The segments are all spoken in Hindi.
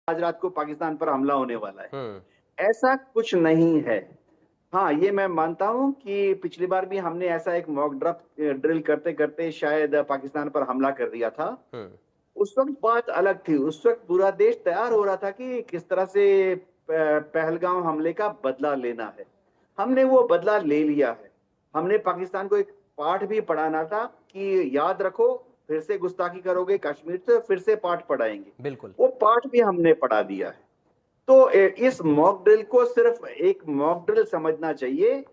आज रात को पाकिस्तान पर हमला होने वाला है। हम्म। ऐसा कुछ नहीं है। हाँ, ये मैं मानता हूँ कि पिछली बार भी हमने ऐसा एक मॉक ड्रिल करते करते शायद पाकिस्तान पर हमला कर दिया था। हम्म। उस वक्त बात अलग थी। उस वक्त पूरा देश तैयार हो रहा था कि किस तरह से पहलगाम हमले का बदला लेना है। हमने वो बदला ले लिया है। हमने पाकिस्तान को एक पाठ भी पढ़ाना था कि याद रखो, फिर से गुस्ताखी करोगे कश्मीर से, फिर से पाठ पढ़ाएंगे। बिल्कुल। वो पाठ भी हमने पढ़ा दिया है। तो इस मॉक ड्रिल को सिर्फ एक मॉक ड्रिल समझना चाहिए,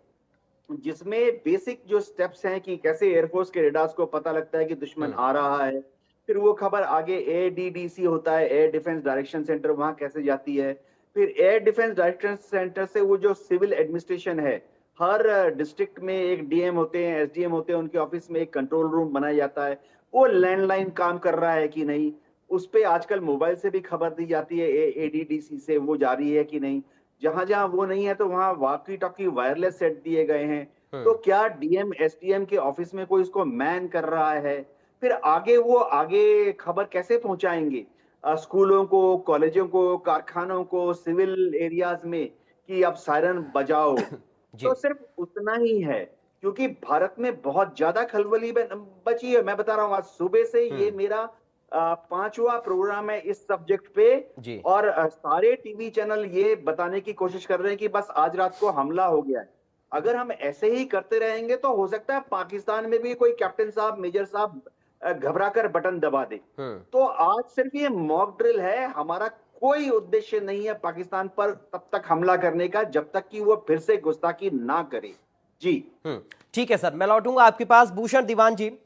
जिसमें बेसिक जो स्टेप्स हैं कि कैसे एयरफोर्स के रेडार्स को पता लगता है कि दुश्मन हम्म। आ रहा है। फिर वो खबर आगे एडीडीसी होता है, एयर डिफेंस डायरेक्शन सेंटर, वहां कैसे जाती है। फिर एयर डिफेंस डायरेक्शन सेंटर से वो जो सिविल एडमिनिस्ट्रेशन है, हर डिस्ट्रिक्ट में एक डीएम होते हैं, एसडीएम होते हैं, उनके ऑफिस में एक कंट्रोल रूम बनाया जाता है। वो लैंडलाइन काम कर रहा है कि नहीं, उस पे आजकल मोबाइल से भी खबर दी जाती है, एडीडीसी से वो जारी है कि नहीं। जहां जहां वो नहीं है तो वहां वाकी टॉकी वायरलेस सेट दिए गए हैं। तो हम्म। क्या डीएम एसडीएम के ऑफिस में कोई इसको मैन कर रहा है। फिर आगे वो आगे खबर कैसे पहुंचाएंगे स्कूलों को, कॉलेजों को, कारखानों को, सिविल एरियाज में कि अब सायरन बजाओ। जी। तो सिर्फ उतना ही है, क्योंकि भारत में बहुत ज्यादा खलबली बची है। मैं बता रहा हूँ, आज सुबह से ये हम्म। मेरा पांचवा प्रोग्राम है इस सब्जेक्ट पे। जी। और सारे टीवी चैनल ये बताने की कोशिश कर रहे हैं कि बस आज रात को हमला हो गया है। अगर हम ऐसे ही करते रहेंगे तो हो सकता है पाकिस्तान में भी कोई कैप्टन साहब, मेजर साहब घबरा कर बटन दबा दे। हम्म। तो आज सिर्फ ये मॉक ड्रिल है। हमारा कोई उद्देश्य नहीं है पाकिस्तान पर तब तक हमला करने का जब तक कि वो फिर से गुस्ताखी ना करे। जी। हम्म। ठीक है सर, मैं लौटूंगा आपके पास। भूषण दीवान जी,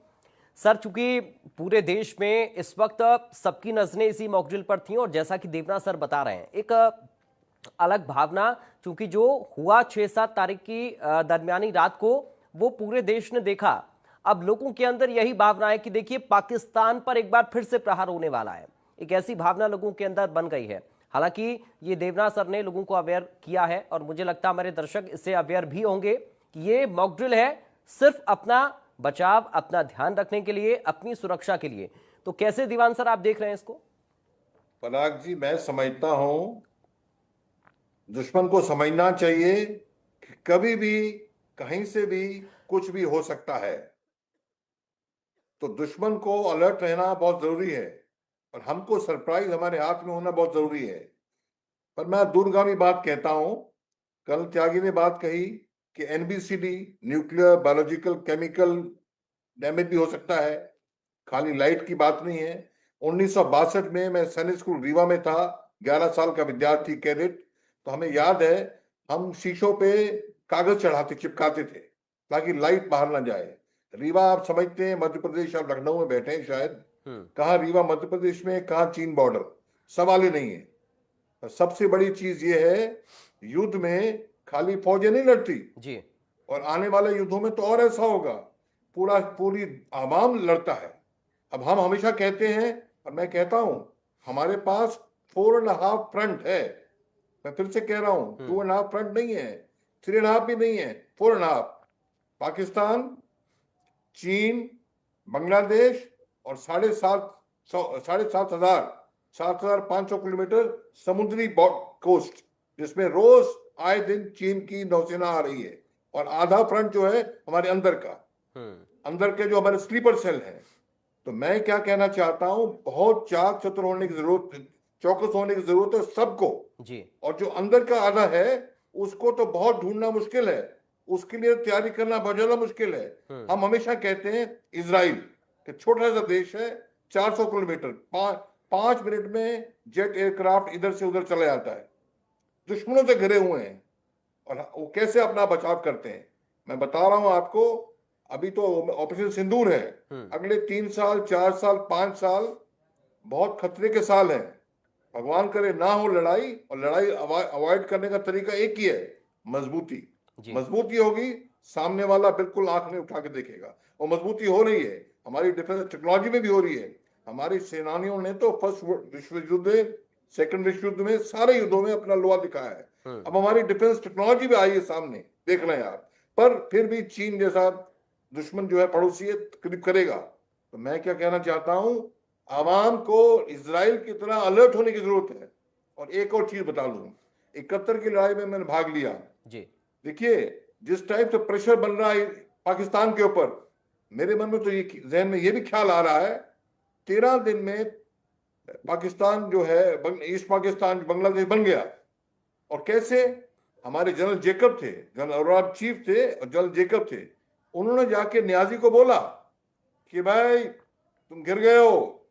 सर चूंकि पूरे देश में इस वक्त सबकी नजरें इसी मॉकड्रिल पर थी, और जैसा कि देवना सर बता रहे हैं, एक अलग भावना, चूंकि जो हुआ 6-7 तारीख की दरमियानी रात को, वो पूरे देश ने देखा। अब लोगों के अंदर यही भावना है कि देखिए पाकिस्तान पर एक बार फिर से प्रहार होने वाला है। एक ऐसी भावना लोगों के अंदर बन गई है। हालांकि ये देवना सर ने लोगों को अवेयर किया है, और मुझे लगता है हमारे दर्शक इससे अवेयर भी होंगे कि ये मॉकड्रिल है सिर्फ अपना बचाव, अपना ध्यान रखने के लिए, अपनी सुरक्षा के लिए। तो कैसे दीवान सर आप देख रहे हैं इसको? पराग जी, मैं समझता हूं दुश्मन को समझना चाहिए कि कभी भी कहीं से भी कुछ भी हो सकता है। तो दुश्मन को अलर्ट रहना बहुत जरूरी है, और हमको सरप्राइज हमारे हाथ में होना बहुत जरूरी है। पर मैं दूरगामी बात कहता हूं। कल त्यागी ने बात कही कि एनबीसीडी, न्यूक्लियर, बायोलॉजिकल, केमिकल डैमेज भी हो सकता है। खाली लाइट की बात नहीं है। 1962 में मैं सैनिक स्कूल रीवा में था, 11 साल का विद्यार्थी कैडेट। तो हमें याद है, हम शीशों पे कागज चढ़ाते, चिपकाते थे ताकि लाइट बाहर ना जाए। रीवा आप समझते हैं, मध्य प्रदेश, आप लखनऊ में बैठे हैं शायद। हम्म। कहाँ रीवा मध्य प्रदेश में, कहाँ चीन बॉर्डर, सवाल ही नहीं है। पर सबसे बड़ी चीज ये है, युद्ध में खाली फौजें नहीं लड़ती, जी। और आने वाले युद्धों में तो और ऐसा होगा, पूरी आवाम लड़ता है। अब हम हमेशा कहते हैं, और मैं कहता हूं, हमारे पास 4.5 फ्रंट है। मैं फिर से कह रहा हूं, 2.5 फ्रंट नहीं है, 3.5 भी नहीं है, 4.5। पाकिस्तान, चीन, बांग्लादेश, और 7,500 समुद्री कोस्ट, जिसमें रोज आए दिन चीन की नौसेना आ रही है। और आधा फ्रंट जो है हमारे अंदर का, हम्म। अंदर के जो हमारे स्लीपर सेल हैं। तो मैं क्या कहना चाहता हूं, बहुत चाक चतुर होने की जरूरत, चौकस होने की जरूरत है सबको। जी। और जो अंदर का आधा है, उसको तो बहुत ढूंढना मुश्किल है, उसके लिए तैयारी करना बहुत ज्यादा मुश्किल है। हम्म। हम हमेशा कहते हैं इजराइल कि छोटा सा देश है, 400 किलोमीटर, 5 मिनट में जेट एयरक्राफ्ट इधर से उधर चला जाता है। दुश्मनों से घिरे हुए हैं, और वो कैसे अपना बचाव करते हैं मैं बता रहा हूं आपको। अभी तो ऑपरेशन सिंदूर है। हम्म। अगले 3 साल, 4 साल, 5 साल बहुत खतरे के साल हैं। भगवान करे ना हो लड़ाई, और लड़ाई अवॉइड करने का तरीका एक ही है, मजबूती। जी। मजबूती होगी, सामने वाला बिल्कुल आंख नहीं उठा के देखेगा। और मजबूती हो रही है, हमारी डिफेंस टेक्नोलॉजी में भी हो रही है। हमारी सेनानियों ने तो फर्स्ट विश्व युद्ध, सेकंड विश्व युद्ध में, सारे युद्धों में अपना लोहा दिखाया है। हम्म। अब हमारी डिफेंस टेक्नोलॉजी भी आई है सामने, देख रहे हैं आप। पर फिर भी चीन जैसा दुश्मन जो है, पड़ोसी है, करीब करेगा। तो मैं क्या कहना चाहता हूं, आवाम को इसराइल की तरह अलर्ट होने की जरूरत है। और एक और चीज बता लूं, 71 की लड़ाई में मैंने भाग लिया जी। देखिए जिस टाइप से प्रेशर बन रहा है पाकिस्तान के ऊपर, मेरे मन में तो ये जहन में ये भी ख्याल आ रहा है 13 दिन में पाकिस्तान जो है ईस्ट पाकिस्तान बांग्लादेश बन गया। और कैसे? हमारे जनरल जेकब थे, जनरल अरवाब चीफ थे और जनरल जेकब थे, उन्होंने जाके नियाजी को बोला कि भाई तुम गिर गए हो,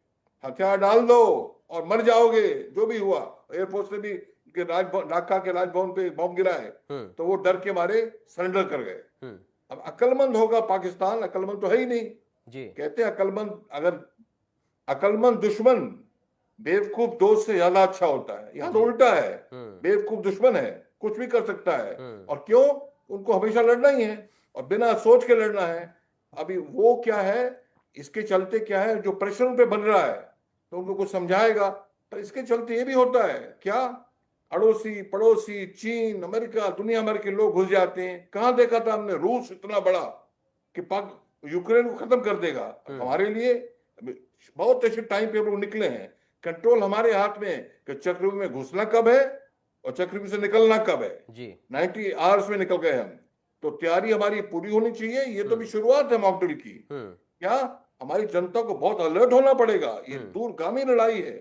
हथियार डाल दो और मर जाओगे, जो भी हुआ। एयरफोर्स ने भी ढाका के राजभवन पे बॉम्ब गिरा है, तो वो डर के मारे सरेंडर कर गए। अब अक्लमंद होगा पाकिस्तान, अक्लमंद तो है ही नहीं जी। कहते हैं अक्लमंद, अगर अक्लमंद दुश्मन बेवकूफ दोस्त से ज्यादा अच्छा होता है, यहाँ तो उल्टा है, बेवकूफ दुश्मन है, कुछ भी कर सकता है। और क्यों? उनको हमेशा लड़ना ही है और बिना सोच के लड़ना है। अभी वो क्या है, इसके चलते क्या है, जो प्रेशर उन पे बन रहा है तो उनको कुछ समझाएगा, पर इसके चलते ये भी होता है क्या, अड़ोसी पड़ोसी चीन अमेरिका दुनिया भर के लोग घुस जाते हैं। कहाँ देखा था हमने रूस इतना बड़ा कि पाक यूक्रेन को खत्म कर देगा। हमारे लिए बहुत अच्छे टाइम पे लोग निकले हैं, कंट्रोल हमारे हाथ में कि चक्रव्यूह में घुसना कब है और चक्रव्यूह से निकलना कब है जी। 90 आवर्स में निकल गए हम, तो तैयारी हमारी पूरी होनी चाहिए। ये तो भी शुरुआत है मॉक ड्रिल की। क्या हमारी जनता को बहुत अलर्ट होना पड़ेगा, ये दूरगामी लड़ाई है।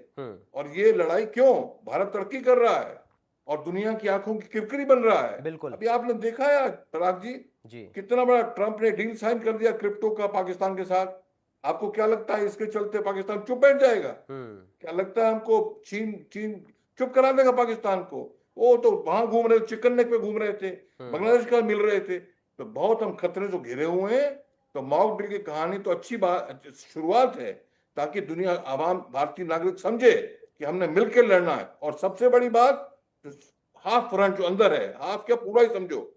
और ये लड़ाई क्यों, भारत तरक्की कर रहा है और दुनिया की आंखों की किरकिरी बन रहा है। बिल्कुल। अभी आपने देखा है पराग जी कितना बड़ा ट्रंप ने डील साइन कर दिया क्रिप्टो का पाकिस्तान के साथ। आपको क्या लगता है इसके चलते पाकिस्तान चुप बैठ जाएगा? क्या लगता है हमको चीन चीन चुप करा देगा पाकिस्तान को? वो तो वहां घूम रहे, चिकन नेक पे घूम रहे थे, बांग्लादेश का मिल रहे थे। तो बहुत हम खतरे से घिरे हुए हैं। तो मॉक ड्रिल की कहानी तो अच्छी बात शुरुआत है, ताकि दुनिया आवाम भारतीय नागरिक समझे कि हमने मिलकर लड़ना है। और सबसे बड़ी बात, हाफ फ्रंट जो अंदर है, हाफ क्या पूरा ही समझो।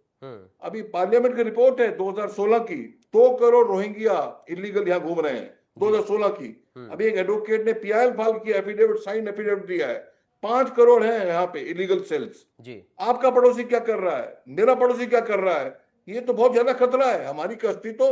अभी पार्लियामेंट की रिपोर्ट है 2016 की, 2 करोड़ रोहिंग्या इलीगल यहाँ घूम रहे हैं 2016 की। अभी एक एडवोकेट ने पीआईएल फाइल किया, एफिडेविट साइन एफिडेविट दिया है, 5 करोड़ है यहाँ पे इलीगल सेल्स जी। आपका पड़ोसी क्या कर रहा है, मेरा पड़ोसी क्या कर रहा है? ये तो बहुत ज्यादा खतरा है। हमारी कश्ती तो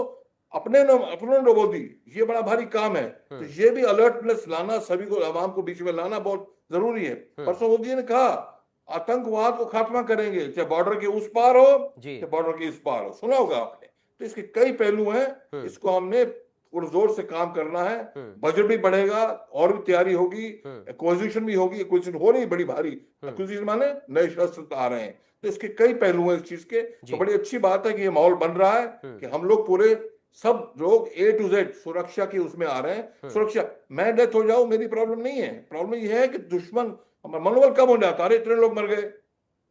अपने डुबो दी, ये बड़ा भारी काम है। तो ये भी अलर्टनेस लाना, सभी को आवाम को बीच में लाना बहुत जरूरी है। परसों मोदी जी ने कहा आतंकवाद को खात्मा करेंगे, चाहे बॉर्डर के उस पार हो चाहे बॉर्डर के इस पार हो। सुना होगा आपने। तो इसके कई पहलू हैं, इसको हमने पुरजोर से काम करना है। बजट भी बढ़ेगा और भी तैयारी होगी, एक्विजिशन भी होगी। एक्विजिशन हो रही बड़ी भारी, एक्विजिशन माने नए शस्त्र आ रहे हैं। तो इसके कई पहलू हैं इस चीज के। तो बड़ी अच्छी बात है कि ये माहौल बन रहा है कि हम लोग पूरे सब लोग A to Z सुरक्षा की उसमें आ रहे हैं। सुरक्षा, मैं डेथ हो जाऊं मेरी प्रॉब्लम नहीं है, प्रॉब्लम ये है कि दुश्मन मनोबल कम हो जाता है। इतने लोग मर गए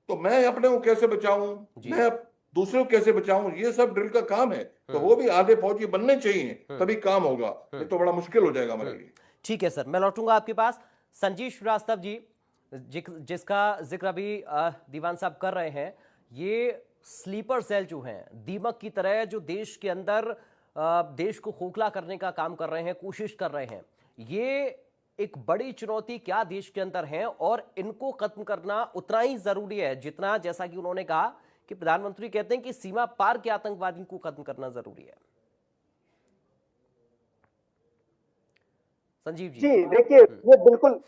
तो मैं अपने को कैसे बचाऊं, मैं दूसरे को कैसे बचाऊं, ये सब ड्रिल का काम है। तो वो भी आधे फौजी बनने चाहिए, तभी काम होगा, ये तो बड़ा मुश्किल हो जाएगा हमारे लिए। ठीक है सर, मैं लौटूंगा आपके पास। संजीव श्रीवास्तव जी, जिसका जिक्र अभी दीवान साहब कर रहे हैं, ये स्लीपर सेल जो हैं, दीमक की तरह जो देश के अंदर देश को खोखला करने का काम कर रहे हैं, कोशिश कर रहे हैं, ये एक बड़ी चुनौती क्या देश के अंदर है और इनको खत्म करना उतना ही जरूरी है जितना, जैसा कि उन्होंने कहा कि प्रधानमंत्री कहते हैं कि सीमा पार के आतंकवादी को खत्म करना जरूरी है। संजीव जी। जी देखिए, ये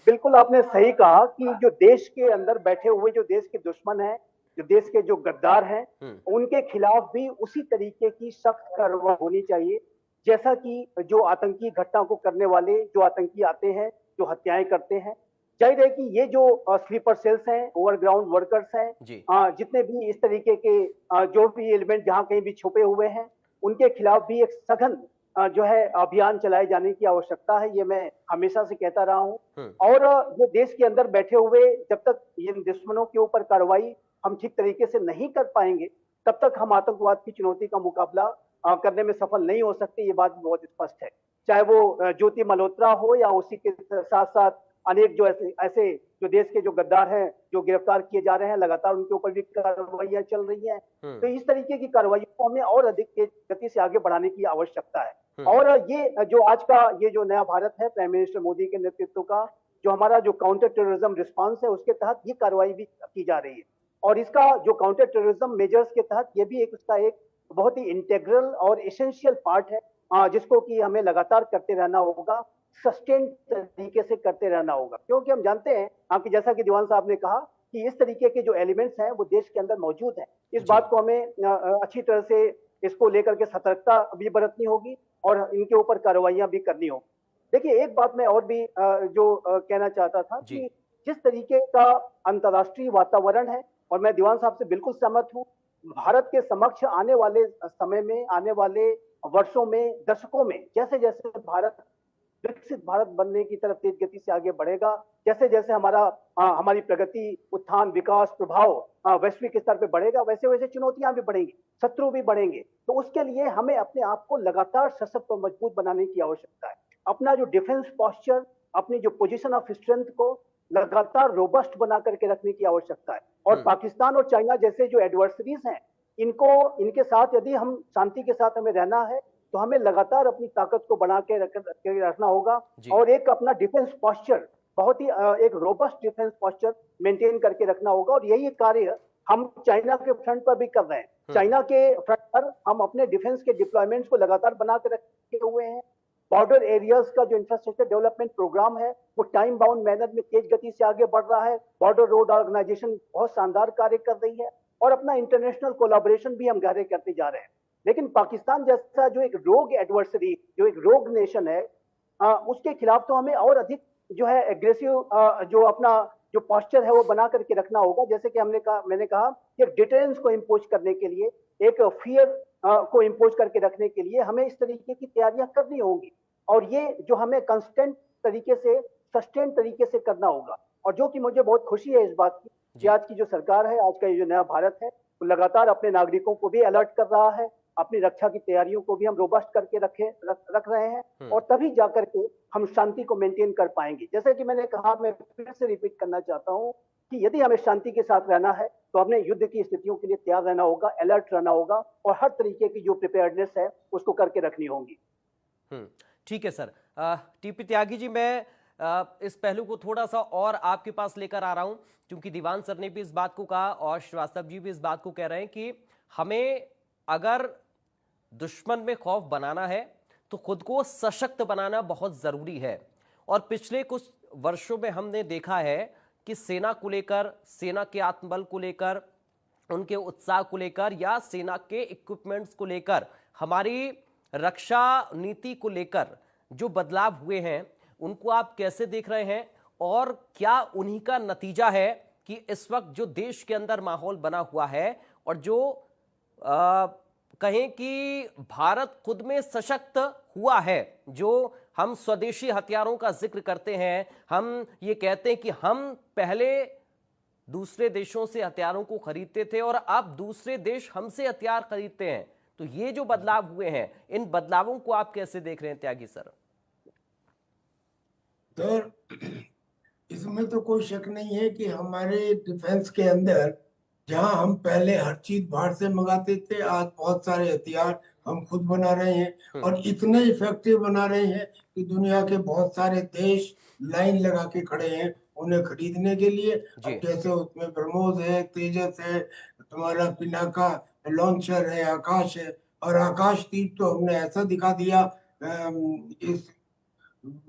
बिल्कुल आपने सही कहा कि जो देश के अंदर बैठे हुए जो देश के दुश्मन हैं, जो देश के जो गद्दार हैं, उनके खिलाफ भी उसी तरीके की सख्त कार्रवाई होनी चाहिए। जैसा कि जो आतंकी घटना को करने वाले जो आतंकी आते हैं, जो हत्याएं करते हैं, जाहिर है कि ये जो स्लीपर सेल्स हैं, ओवरग्राउंड वर्कर्स हैं, जितने भी इस तरीके के जो भी एलिमेंट जहां कहीं भी छुपे हुए हैं, उनके खिलाफ भी एक सघन जो है अभियान चलाए जाने की आवश्यकता है। ये मैं हमेशा से कहता रहा हूं। और ये देश के अंदर बैठे हुए जब तक इन दुश्मनों के ऊपर कार्रवाई हम ठीक तरीके से नहीं कर पाएंगे, तब तक हम आतंकवाद की चुनौती का मुकाबला करने में सफल नहीं हो सकते। ये बात बहुत स्पष्ट है। चाहे वो ज्योति मल्होत्रा हो या उसी के साथ साथ अनेक जो ऐसे जो देश के जो गद्दार हैं, जो गिरफ्तार किए जा रहे हैं, लगातार उनके ऊपर भी कार्रवाइयां चल रही हैं। तो इस तरीके की कार्रवाइयों को हमें और अधिक तेज गति से आगे बढ़ाने की आवश्यकता है। और ये जो आज का ये जो नया भारत है, प्राइम मिनिस्टर मोदी के नेतृत्व का, जो हमारा जो काउंटर टेररिज्म रिस्पांस है, उसके तहत ये कार्रवाई भी की जा रही है। और इसका जो काउंटर टेररिज्म मेजर्स के तहत ये भी उसका एक बहुत ही इंटेग्रल और एसेंशियल पार्ट है, जिसको कि हमें लगातार करते रहना होगा। सस्टेन तरीके से करते रहना होगा, क्योंकि हम जानते हैं कि जैसा कि दीवान साहब ने कहा कि इस तरीके के जो एलिमेंट्स हैं वो देश के अंदर मौजूद हैं। इस बात को हमें अच्छी तरह से इसको लेकर के सतर्कता भी बरतनी होगी और इनके ऊपर कार्रवाइयां भी करनी होगी। देखिए, एक बात मैं और भी कहना चाहता था कि जिस तरीके का अंतर्राष्ट्रीय वातावरण है, और मैं दीवान साहब से बिल्कुल सहमत हूं, भारत के समक्ष आने वाले समय में, आने वाले वर्षों में, दशकों में, जैसे जैसे भारत विकसित भारत बनने की तरफ तेज गति से आगे बढ़ेगा, जैसे जैसे हमारी प्रगति, उत्थान, विकास, प्रभाव वैश्विक स्तर पे बढ़ेगा, वैसे वैसे चुनौतियां भी बढ़ेंगी, शत्रु भी बढ़ेंगे। तो उसके लिए हमें अपने आप को लगातार सशक्त और मजबूत बनाने की आवश्यकता है। अपना जो डिफेंस पॉस्चर, अपनी जो पोजीशन ऑफ स्ट्रेंथ को लगातार रोबस्ट बना करके रखने की आवश्यकता है। और पाकिस्तान और चाइना जैसे जो एडवर्सरीज हैं, इनके साथ यदि हम शांति के साथ हमें रहना है तो हमें लगातार अपनी ताकत को बना के रखना होगा और एक अपना डिफेंस पॉस्चर, बहुत ही एक रोबस्ट डिफेंस पॉस्चर मेंटेन करके रखना होगा। और यही कार्य हम चाइना के फ्रंट पर भी कर रहे हैं। चाइना के फ्रंट पर हम अपने डिफेंस के डिप्लॉयमेंट्स को लगातार बना के रखे हुए हैं। बॉर्डर एरियाज का जो इंफ्रास्ट्रक्चर डेवलपमेंट प्रोग्राम है वो टाइम बाउंड मैनर में तेज गति से आगे बढ़ रहा है। बॉर्डर रोड ऑर्गेनाइजेशन बहुत शानदार कार्य कर रही है और अपना इंटरनेशनल कोलैबोरेशन भी हम गहरे करते जा रहे हैं। लेकिन पाकिस्तान जैसा जो एक रोग एडवर्सरी, जो एक रोग नेशन है, उसके खिलाफ तो हमें और अधिक जो है एग्रेसिव जो अपना जो पॉस्चर है वो बना करके रखना होगा। जैसे कि मैंने कहा कि डिटेरेंस को इम्पोज करने के लिए, एक फियर को इम्पोज करके रखने के लिए हमें इस तरीके की तैयारियां करनी होंगी और ये जो हमें कंस्टेंट तरीके से, सस्टेन तरीके से करना होगा। और जो कि मुझे बहुत खुशी है इस बात की कि आज की जो सरकार है, आज का ये जो नया भारत है, वो लगातार अपने नागरिकों को भी अलर्ट कर रहा है, अपनी रक्षा की तैयारियों को भी हम रोबस्ट करके रख रहे हैं और तभी जाकर के हम शांति को मेंटेन कर पाएंगे। जैसे कि मैंने कहा, मैं फिर से रिपीट करना चाहता हूं कि यदि हमें शांति के साथ रहना है तो हमने युद्ध की स्थितियों के लिए तैयार रहना होगा, अलर्ट रहना होगा और हर तरीके की जो प्रिपेयर्डनेस है उसको करके रखनी होगी। ठीक है सर। टीपी त्यागी जी, मैं इस पहलू को थोड़ा सा और आपके पास लेकर आ रहा हूं, क्योंकि दीवान सर ने भी इस बात को कहा और श्रीवास्तव जी भी इस बात को कह रहे हैं कि हमें अगर दुश्मन में खौफ बनाना है तो खुद को सशक्त बनाना बहुत जरूरी है। और पिछले कुछ वर्षों में हमने देखा है कि सेना को लेकर, सेना के आत्मबल को लेकर, उनके उत्साह को लेकर या सेना के इक्विपमेंट्स को लेकर, हमारी रक्षा नीति को लेकर जो बदलाव हुए हैं उनको आप कैसे देख रहे हैं और क्या उन्हीं का नतीजा है कि इस वक्त जो देश के अंदर माहौल बना हुआ है और जो कहें कि भारत खुद में सशक्त हुआ है, जो हम स्वदेशी हथियारों का जिक्र करते हैं, हम ये कहते हैं कि हम पहले दूसरे देशों से हथियारों को खरीदते थे और अब दूसरे देश हमसे हथियार खरीदते हैं, तो ये जो बदलाव हुए हैं, इन बदलावों को आप कैसे देख रहे हैं त्यागी सर? सर, इसमें तो कोई शक नहीं है कि हमारे डिफेंस के अंदर जहां हम पहले हर चीज बाहर से मंगाते थे, आज बहुत सारे हथियार हम खुद बना रहे हैं और इतने इफेक्टिव बना रहे हैं कि दुनिया के बहुत सारे देश लाइन लगा के खड़े हैं उन्हें खरीदने के लिए। अब जैसे उसमें ब्रह्मोस है, तेजस है, तुम्हारा पिनाका लॉन्चर है, आकाश है, और आकाश तीर तो हमने ऐसा दिखा दिया इस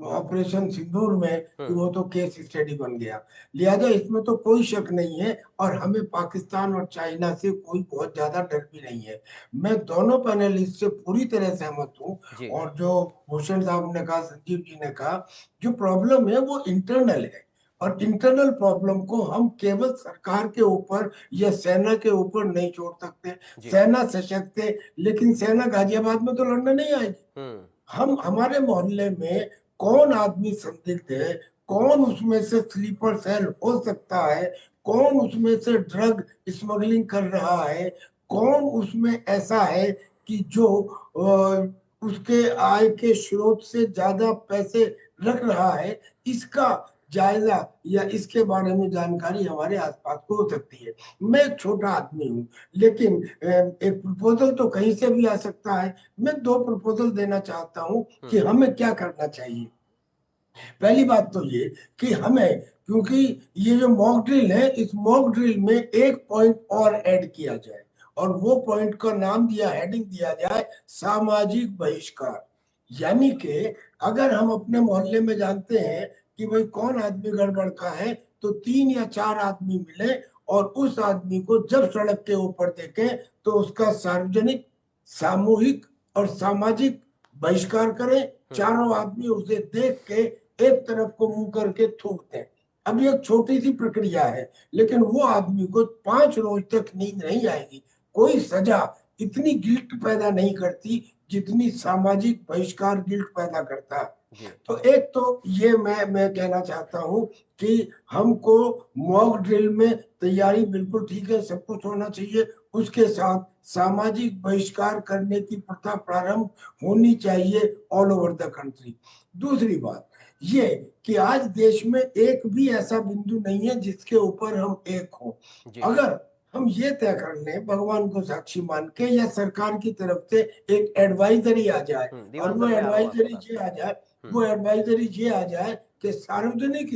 ऑपरेशन सिंदूर में कि वो तो केस स्टडी बन गया। लिहाजा इसमें तो कोई शक नहीं है और हमें पाकिस्तान और चाइना से कोई बहुत ज्यादा डर भी नहीं है। मैं दोनों पैनलिस्ट से पूरी तरह सहमत हूँ और जो भूषण साहब ने कहा, संजीव जी ने कहा, जो प्रॉब्लम है वो इंटरनल है और इंटरनल प्रॉब्लम को हम केवल सरकार के ऊपर या सेना के ऊपर नहीं छोड़ सकते। सेना सशक्त है लेकिन सेना गाजियाबाद में तो लड़ने नहीं आएगी। हम हमारे मोहल्ले में कौन आदमी संदिग्ध है, कौन उसमें से स्लीपर सेल हो सकता है, कौन उसमें से ड्रग स्मगलिंग कर रहा है, कौन उसमें ऐसा है कि जो उसके आय के स्रोत से ज्यादा पैसे रख रहा है, इसका जायजा या इसके बारे में जानकारी हमारे आसपास को हो सकती है। मैं एक छोटा आदमी हूँ लेकिन एक प्रपोजल तो कहीं से भी आ सकता है। मैं 2 प्रपोजल देना चाहता हूँ कि हमें क्या करना चाहिए। पहली बात तो ये कि हमें, क्योंकि ये जो मॉक ड्रिल है, इस मॉक ड्रिल में एक पॉइंट और ऐड किया जाए और वो पॉइंट का नाम दिया, हेडिंग दिया जाए, सामाजिक बहिष्कार। यानी कि अगर हम अपने मोहल्ले में जानते हैं कि भाई कौन आदमी गड़बड़ का है, तो 3 या 4 आदमी मिले और उस आदमी को जब सड़क के ऊपर देखें तो उसका सार्वजनिक, सामूहिक और सामाजिक बहिष्कार करें। चारों आदमी उसे देख के एक तरफ को मुंह करके थूक दें। अब ये एक छोटी सी प्रक्रिया है, लेकिन वो आदमी को 5 रोज तक नींद नहीं आएगी। कोई सजा इतनी गिल्ट पैदा नहीं करती जितनी सामाजिक बहिष्कार गिल्ट पैदा करता है। तो एक तो ये मैं कहना चाहता हूं कि हमको मॉक ड्रिल में तैयारी बिल्कुल ठीक है, सब कुछ होना चाहिए। उसके साथ सामाजिक बहिष्कार करने की प्रथा प्रारंभ होनी चाहिए ऑल ओवर द कंट्री। दूसरी बात ये कि आज देश में एक भी ऐसा बिंदु नहीं है जिसके ऊपर हम एक हों। अगर हम ये तय कर लें भगवान को साक्षी मान के, या सरकार की तरफ से एक एडवाइजरी आ जाए, और वो एडवाइजरी ये आ जाए कि सार्वजनिक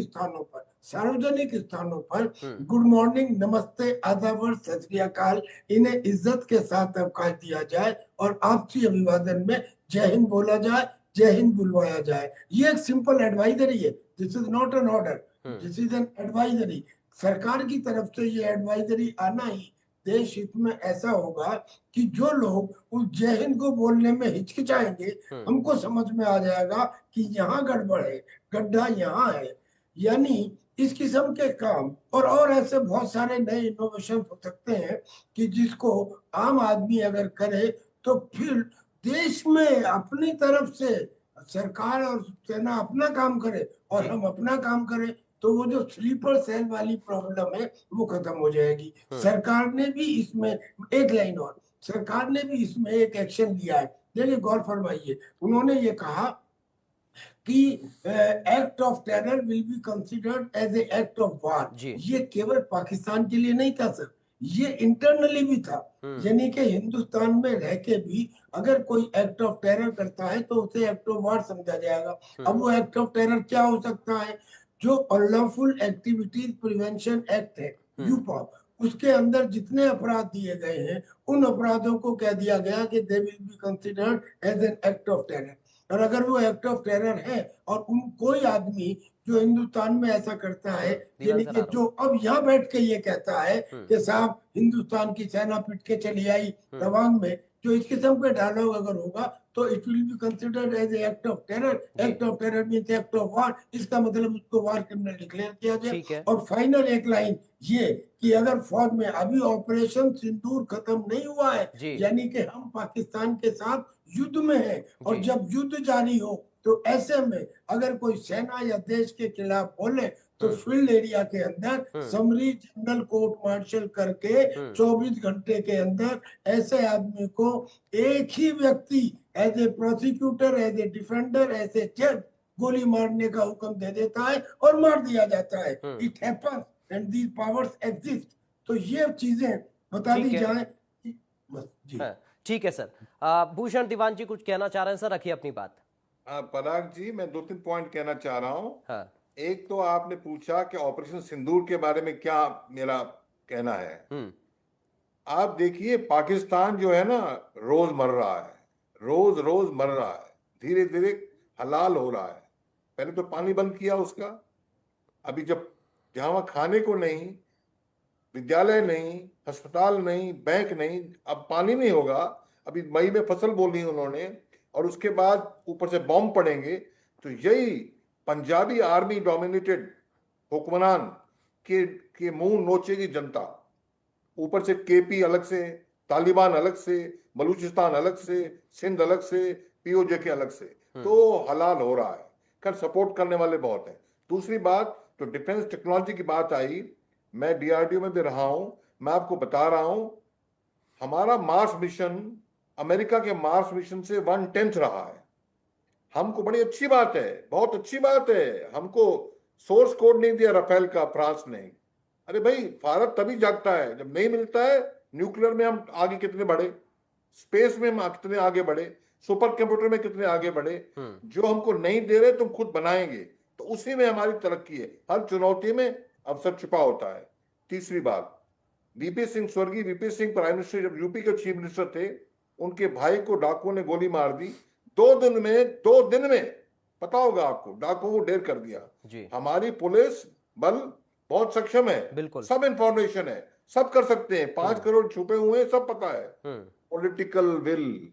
स्थानों पर गुड मॉर्निंग, नमस्ते, आदाब और सत श्री अकाल इन्हें इज्जत के साथ अवकाश दिया जाए और आपसी अभिवादन में जय हिंद बोला जाए, जय हिंद बुलवाया जाए। ये एक सिंपल एडवाइजरी है। This is not an order, this is an advisory. सरकार की तरफ से ये एडवाइजरी आना ही देश हित में ऐसा होगा कि जो लोग उस जय हिंद को बोलने में हिचकिचाएंगे, हमको समझ में आ जाएगा कि यहाँ गड़बड़ है, गड्ढा यहाँ है। यानी इस किस्म के काम और ऐसे बहुत सारे नए इनोवेशन हो सकते हैं कि जिसको आम आदमी अगर करे तो फिर देश में अपनी तरफ से सरकार और सेना अपना काम करे और हम अपना काम करें, तो वो जो स्लीपर सेल वाली प्रॉब्लम है वो खत्म हो जाएगी। सरकार ने भी इसमें एक लाइन और, सरकार ने भी इसमें एक एक्शन लिया है। देखिए गौर फरमाइए, उन्होंने ये कहा कि act of terror will be considered as a act of war. ये केवल पाकिस्तान के लिए नहीं था सर, ये इंटरनली भी था। यानी कि हिंदुस्तान में रह के भी अगर कोई एक्ट ऑफ टेरर करता है तो उसे एक्ट ऑफ वार समझा जाएगा। अब वो एक्ट ऑफ टेरर क्या हो सकता है? जो अनलॉफुल एक्टिविटीज प्रिवेंशन एक्ट है, यूपॉप, उसके अंदर जितने अपराध दिए गए हैं उन अपराधों को कह दिया गया कि they will be considered as an act of terror. और अगर वो एक्ट ऑफ टेरर है और कोई आदमी जो हिंदुस्तान में ऐसा करता है, यानी कि जो अब यहाँ बैठ के ये कहता है कि साहब हिंदुस्तान की सेना पिट के चली आई तवांग में, जो इस किस्म के डायलॉग अगर होगा तो it will be considered as act of terror. Act of terror means act of war, इसका मतलब उसको वार क्रिमिनल डिक्लेयर किया जाए। और फाइनल एक लाइन ये कि अगर फौज में अभी ऑपरेशन सिंदूर खत्म नहीं हुआ है, यानी कि हम पाकिस्तान के साथ युद्ध में हैं, और जब युद्ध जारी हो तो ऐसे में अगर कोई सेना या देश के खिलाफ बोले तो फील्ड एरिया के अंदर समरी जनरल कोर्ट मार्शल करके 24 घंटे के अंदर ऐसे आदमी को एक ही व्यक्ति as a prosecutor, as a defender, as a जज गोली मारने का हुक्म दे देता है और मार दिया जाता है। It happens and these powers exist. तो ये चीजें बता दी जाए। ठीक है सर। भूषण दीवान जी कुछ कहना चाह रहे हैं सर, रखिए अपनी बात। पराग जी, मैं 2-3 पॉइंट कहना चाह रहा हूँ। एक तो आपने पूछा कि ऑपरेशन सिंदूर के बारे में क्या मेरा कहना है। आप देखिए पाकिस्तान जो है ना रोज मर रहा है, रोज मर रहा है, धीरे धीरे हलाल हो रहा है। पहले तो पानी बंद किया उसका, अभी जब जहां वहां खाने को नहीं, विद्यालय नहीं, अस्पताल नहीं, बैंक नहीं, अब पानी नहीं होगा। अभी मई में फसल बोली उन्होंने, और उसके बाद ऊपर से बॉम्ब पड़ेंगे। तो यही पंजाबी आर्मी डोमिनेटेड हुक्मरान के मुंह नोचेगी जनता। ऊपर से केपी अलग से, तालिबान अलग से, बलूचिस्तान अलग से, सिंध अलग से, पीओजे के अलग से। तो हलाल हो रहा है। कर सपोर्ट करने वाले बहुत हैं। दूसरी बात, तो डिफेंस टेक्नोलॉजी की बात आई, मैं डीआरडीओ में भी रहा हूं, मैं आपको बता रहा हूं, हमारा मार्स मिशन अमेरिका के मार्स मिशन से 1/10 रहा है। हमको बड़ी अच्छी बात है, बहुत अच्छी बात है। हमको सोर्स कोड नहीं दिया राफेल का फ्रांस ने। अरे भाई, भारत तभी जागता है जब नहीं मिलता है। न्यूक्लियर में हम आगे कितने बढ़े, स्पेस में हम कितने आगे बढ़े, सुपर कंप्यूटर में कितने आगे बढ़े। जो हमको नहीं दे रहे तुम खुद बनाएंगे, तो उसी में हमारी तरक्की है। हर चुनौती में अवसर छुपा होता है। तीसरी बात, वीपी सिंह, स्वर्गीय वीपी सिंह प्राइम मिनिस्टर जब यूपी के चीफ मिनिस्टर थे, उनके भाई को डाकुओं ने गोली मार दी। दो दिन में पता होगा आपको, डाकुओं को ढेर कर दिया जी हमारी पुलिस बल बहुत सक्षम है, बिल्कुल। सब इंफॉर्मेशन है, सब कर सकते हैं, 5 करोड़ छुपे हुए हैं, सब पता है। पॉलिटिकल विल,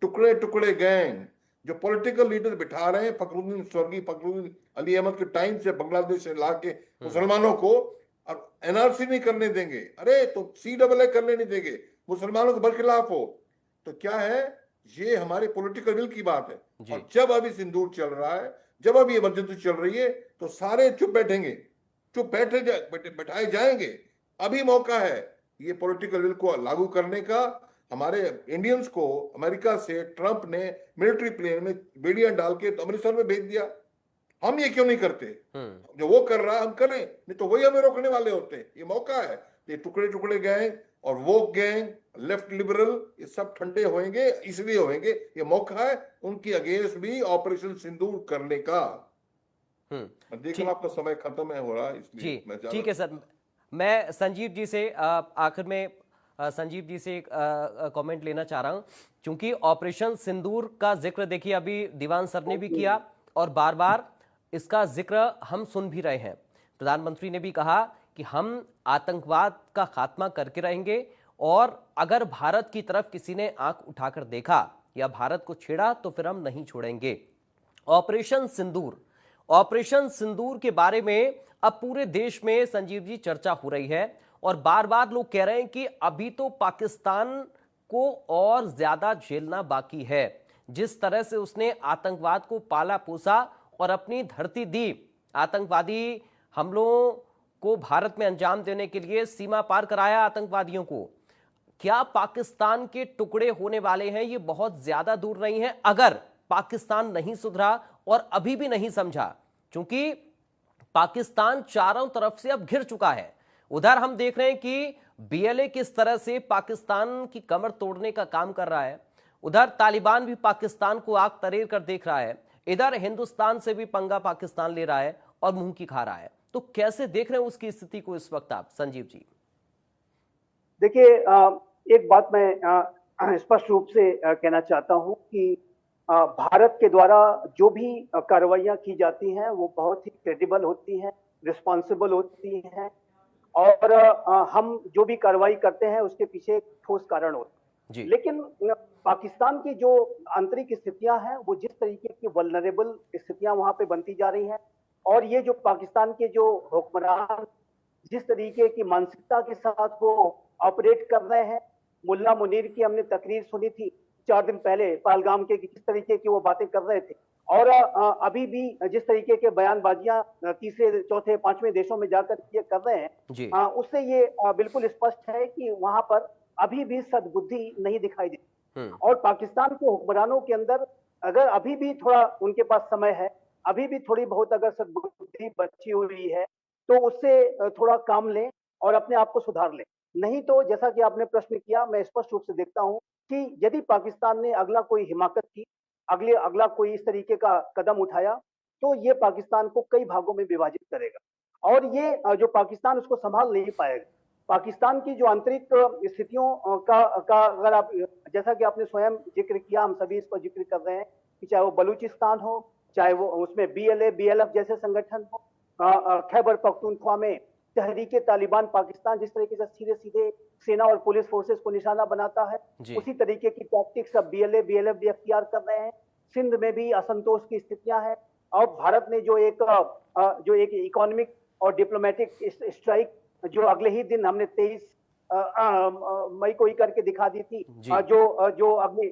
टुकड़े टुकड़े गैंग जो पॉलिटिकल लीडर बिठा रहे हैं, फखरुद्दीन, स्वर्गीय फखरुद्दीन अली अहमद के टाइम से बांग्लादेश से ला के मुसलमानों को एनआरसी नहीं करने देंगे, अरे तो CAA करने नहीं देंगे, मुसलमानों के बरखिलाफ हो, तो क्या है, ये हमारे पॉलिटिकल विल की बात है। और जब अभी सिंदूर चल रहा है, जब अभी इमरजेंसी चल रही है, तो सारे चुप बैठेंगे, चुप बैठाए जाएंगे। अभी मौका है ये पॉलिटिकल विल को लागू करने का। हमारे इंडियंस को अमेरिका से ट्रंप ने मिलिट्री प्लेन में बेड़ियां डाल के तो अमृतसर में भेज दिया, हम ये क्यों नहीं करते? जो वो कर रहा है हम करें, नहीं तो वही हमें रोकने वाले होते हैं। ये मौका है, ये टुकड़े टुकड़े गैंग और वो गैंग, लेफ्ट लिबरल, ये सब ठंडे होंगे, इसलिए होंगे, ये मौका है उनकी अगेंस्ट भी ऑपरेशन सिंदूर करने का। देखो आपका समय खत्म है हो रहा है, इसलिए मैं ठीक है सर, मैं संजीव जी से आखिर में संजीव जी से एक कमेंट लेना चाह रहा हूं, क्योंकि ऑपरेशन सिंदूर का जिक्र देखिए अभी दीवान सर ने भी किया और बार बार इसका जिक्र हम सुन भी रहे हैं। प्रधानमंत्री ने भी कहा कि हम आतंकवाद का खात्मा करके रहेंगे, और अगर भारत की तरफ किसी ने आंख उठाकर देखा या भारत को छेड़ा तो फिर हम नहीं छोड़ेंगे। ऑपरेशन सिंदूर के बारे में अब पूरे देश में संजीव जी चर्चा हो रही है, और बार बार लोग कह रहे हैं कि अभी तो पाकिस्तान को और ज्यादा झेलना बाकी है। जिस तरह से उसने आतंकवाद को पाला पोसा और अपनी धरती दी, आतंकवादी हमलों को भारत में अंजाम देने के लिए सीमा पार कराया आतंकवादियों को, क्या पाकिस्तान के टुकड़े होने वाले हैं? ये बहुत ज्यादा दूर नहीं है अगर पाकिस्तान नहीं सुधरा और अभी भी नहीं समझा, क्योंकि पाकिस्तान चारों तरफ से अब घिर चुका है। उधर हम देख रहे हैं कि BLA किस तरह से पाकिस्तान की कमर तोड़ने का काम कर रहा है, उधर तालिबान भी पाकिस्तान को आग तरेर कर देख रहा है, इधर हिंदुस्तान से भी पंगा पाकिस्तान ले रहा है और मुंह की खा रहा है। तो कैसे देख रहे हैं उसकी स्थिति को इस वक्त आप, संजीव जी? देखिए, एक बात मैं स्पष्ट रूप से कहना चाहता हूं कि भारत के द्वारा जो भी कार्रवाइयां की जाती हैं वो बहुत ही क्रेडिबल होती हैं, रिस्पॉन्सिबल होती हैं, और हम जो भी कार्रवाई करते हैं उसके पीछे एक ठोस कारण होता है। लेकिन पाकिस्तान की जो आंतरिक स्थितियां हैं, वो जिस तरीके की वल्नरेबल स्थितियां वहां पे बनती जा रही हैं, और ये जो पाकिस्तान के जो हुक्मरान जिस तरीके की मानसिकता के साथ वो ऑपरेट कर रहे हैं, मुल्ला मुनीर की हमने तकरीर सुनी थी 4 दिन पहले पहलगाम के, किस तरीके की वो बातें कर रहे थे, और अभी भी जिस तरीके के बयानबाजियां तीसरे चौथे पांचवें देशों में जाकर ये कर रहे हैं, उससे ये बिल्कुल स्पष्ट है कि वहां पर अभी भी सद्बुद्धि नहीं दिखाई देती। और पाकिस्तान के हुक्मरानों के अंदर अगर अभी भी थोड़ा उनके पास समय है, अभी भी थोड़ी बहुत अगर सद्बुद्धि बची हुई है, तो उससे थोड़ा काम लें और अपने आप को सुधार लें। नहीं तो जैसा कि आपने प्रश्न किया, मैं स्पष्ट रूप से देखता हूं कि यदि पाकिस्तान ने अगला कोई हिमाकत की, अगला कोई इस तरीके का कदम उठाया, तो ये पाकिस्तान को कई भागों में विभाजित करेगा, और ये जो पाकिस्तान उसको संभाल नहीं पाएगा। पाकिस्तान की जो आंतरिक स्थितियों का अगर आप, जैसा कि आपने स्वयं जिक्र किया, हम सभी इस पर जिक्र कर रहे हैं कि चाहे वो बलूचिस्तान हो, चाहे वो उसमें BLA BLF जैसे संगठन हो, खैबर पख्तूनख्वा में तहरीके तालिबान पाकिस्तान जिस तरीके से सीधे सीधे सेना और पुलिस फोर्सेस को निशाना बनाता है, उसी तरीके की टैक्टिक्स अब BLA BLF भी अख्तियार कर रहे हैं। सिंध में भी असंतोष की स्थितियां हैं, और भारत ने जो एक इकोनॉमिक और डिप्लोमेटिक स्ट्राइक जो अगले ही दिन हमने 23 मई को ही करके दिखा दी थी, जो अगले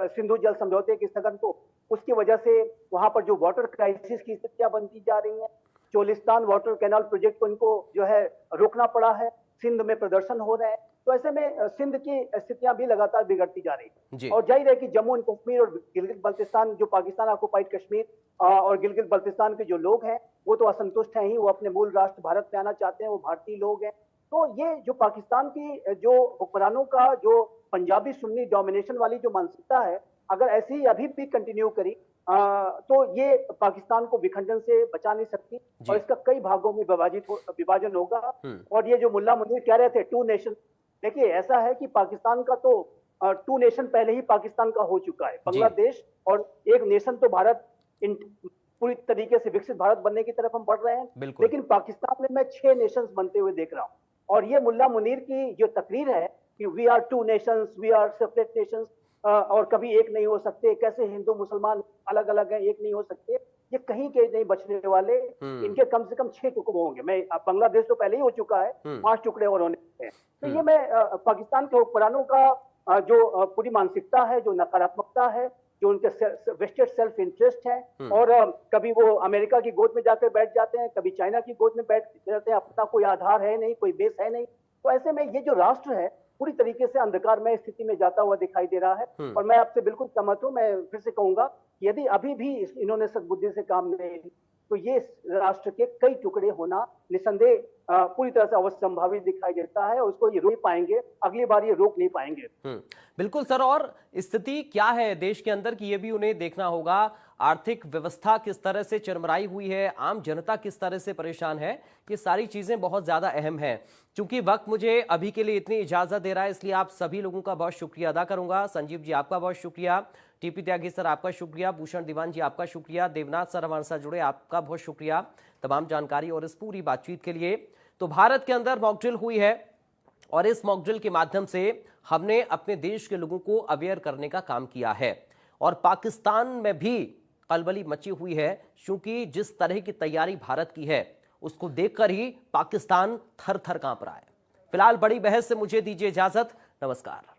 सिंधु जल समझौते के स्थगन को, उसकी वजह से वहां पर जो वाटर क्राइसिस की स्थितियां बनती जा रही हैं, चोलिस्तान वाटर कैनाल प्रोजेक्ट को इनको जो है रोकना पड़ा है, सिंध में प्रदर्शन हो रहे हैं, तो ऐसे में सिंध की स्थितियां भी लगातार बिगड़ती जा रही है। और जाहिर है कि जम्मू एंड कश्मीर और गिलगित बल्तिस्तान, जो पाकिस्तान ऑक्युपाइड कश्मीर और गिलगित बल्तिस्तान के जो लोग हैं, वो तो असंतुष्ट हैं ही, वो अपने मूल राष्ट्र भारत में आना चाहते हैं, वो भारतीय लोग हैं। तो ये जो पाकिस्तान की जो हुक्मरानों का जो पंजाबी सुन्नी डोमिनेशन वाली जो मानसिकता है, अगर ऐसे ही अभी भी कंटिन्यू करी, तो ये पाकिस्तान को विखंडन से बचा नहीं सकती, और इसका कई भागों में विभाजन होगा। और ये जो मुल्ला मुनीर कह रहे थे 2 नेशन, देखिए ऐसा है कि पाकिस्तान का तो टू नेशन पहले ही पाकिस्तान का हो चुका है, बांग्लादेश और एक नेशन तो भारत, पूरी तरीके से विकसित भारत बनने की तरफ हम बढ़ रहे हैं। लेकिन पाकिस्तान में मैं 6 नेशंस बनते हुए देख रहा हूं, और ये मुल्ला मुनीर की जो तकरीर है कि we are two nations, we are separate nations, और कभी एक नहीं हो सकते, कैसे हिंदू मुसलमान अलग अलग हैं, एक नहीं हो सकते, ये कहीं के नहीं बचने वाले। इनके कम से कम 6 टुकड़े होंगे। मैं बांग्लादेश तो पहले ही हो चुका है, 5 टुकड़े और होने हैं। तो ये मैं पाकिस्तान के हुक्मरानों का जो पूरी मानसिकता है, जो नकारात्मकता है, जो उनके वेस्टेड सेल्फ इंटरेस्ट है, और कभी वो अमेरिका की गोद में जाकर बैठ जाते हैं, कभी चाइना की गोद में बैठ जाते हैं, अपना कोई आधार है नहीं, कोई बेस है नहीं। तो ऐसे में ये जो राष्ट्र है पूरी तरीके से अंधकारमय स्थिति में जाता हुआ दिखाई दे रहा है। और मैं आपसे बिल्कुल सहमत हूं। मैं फिर से कहूंगा, यदि अभी भी इन्होंने सद्बुद्धि से काम नहीं, तो ये राष्ट्र के कई टुकड़े होना निसंदेह पूरी तरह से अवश्य संभावित दिखाई देता है, और उसको ये रोक पाएंगे, अगली बार ये रोक नहीं पाएंगे। बिल्कुल सर, और स्थिति क्या है देश के अंदर की ये भी उन्हें देखना होगा। आर्थिक व्यवस्था किस तरह से चरमराई हुई है, आम जनता किस तरह से परेशान है, ये सारी चीजें बहुत ज्यादा अहम है। क्योंकि वक्त मुझे अभी के लिए इतनी इजाजत दे रहा है, इसलिए आप सभी लोगों का बहुत शुक्रिया अदा करूंगा। संजीव जी आपका बहुत शुक्रिया, टीपी त्यागी सर आपका शुक्रिया, भूषण दीवान जी आपका शुक्रिया, देवनाथ सर हमारे साथ जुड़े आपका बहुत शुक्रिया तमाम जानकारी और इस पूरी बातचीत के लिए। तो भारत के अंदर मॉकड्रिल हुई है, और इस मॉकड्रिल के माध्यम से हमने अपने देश के लोगों को अवेयर करने का काम किया है। और पाकिस्तान में भी खलबली मची हुई है, क्योंकि जिस तरह की तैयारी भारत की है उसको देखकर ही पाकिस्तान थर थर कांप रहा है। फिलहाल बड़ी बहस से मुझे दीजिए इजाजत, नमस्कार।